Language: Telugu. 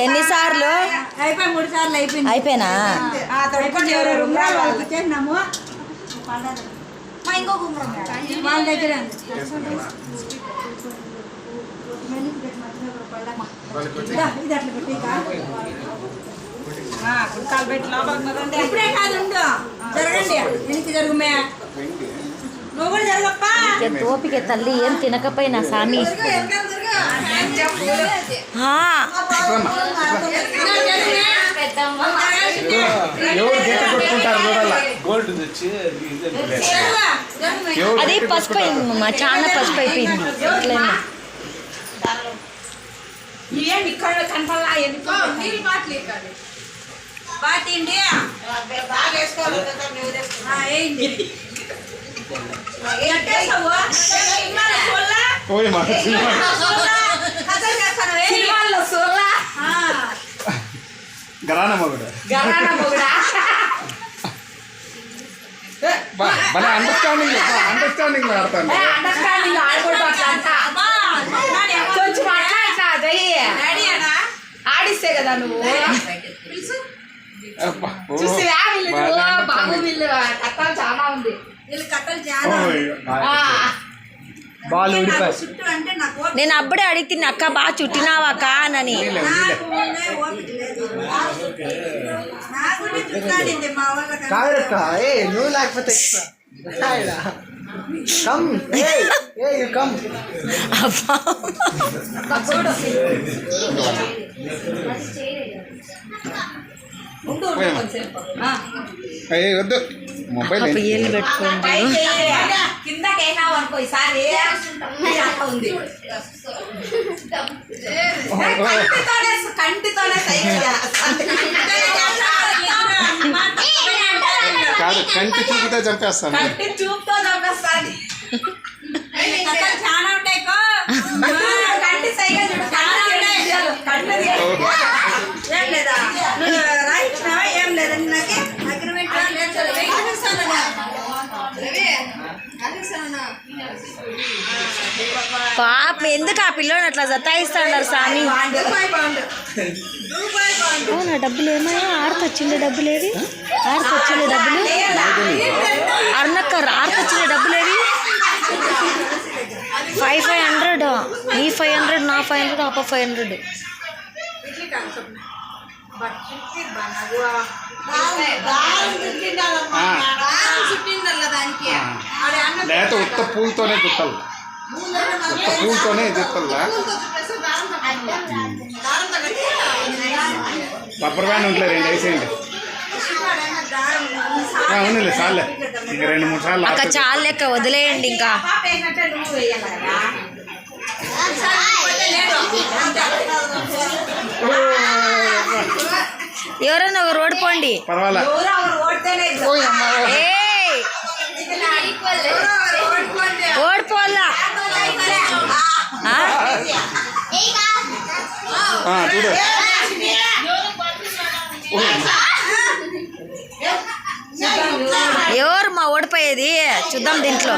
ఎన్నిసార్లు అయిపోయి 3 సార్లు అయిపోయింది. అయిపోయినా చేసినాము ఇంకొక వాళ్ళ దగ్గర ఇది అట్లా పెట్టి ఇప్పుడే కాదు ఉండు జరగండి వెనక్కి జరుగుమే నువ్వు కూడా జరగప్పా తోపికే తల్లి ఏం తినకపోయినా సామి అది పసుపు అయిందమ్మా చాలా పసుపు అయిపోయింది అండర్స్టాండింగ్ ఆడిస్తే కదా నువ్వు చూసివా బాబు వీళ్ళు కట్టాలు చాలా ఉంది నేను అప్పుడే అడిగితే అక్క బాగా చుట్టినావా అక్క అని నువ్వు లేకపోతే వద్దు మొబైల్ పెట్టుకోండి కిందకేనావు అనుకో ఈసారి ఉంది కంటితోనే కాదు కంటి చూపుతో చంపేస్తాను కంటి చూపుతో చంపేస్తాను చాలా ఉంటాయి కంటి సైకిల్ ఏం లేదా రాయించినావా ఏం లేదండి నాకే అగ్రిమెంట్ పాప ఎందుకు ఆ పిల్లోని అట్లా జతాయిస్తాడారు స్వామి అవునా డబ్బులు ఏమయ్యా ఆరుకొచ్చిండే డబ్బులు ఏవి ఆరుకొచ్చిండే డబ్బులు అర్నక్కర్ ఆరుకొచ్చిండే డబ్బులు ఏవి 500 నీ 500 నా 500 అప్ప 500 లేకపోతే ఉత్త పూలతోనే చుట్టాలి ఉత్త పూలతోనే చుట్టాలా రబ్బర్ బ్యాండ్ ఉంటలే 2 వేసేయండి అవునులే చాలే ఇంకా 2-3 సార్లు అక్క చాలు లెక్క వదిలేయండి ఇంకా ఎవరైనా ఒక రోడ్ పోండి పర్వాలేదు ఓడిపోలా చూడు ఎవరు మా ఓడిపోయేది చూద్దాం దీంట్లో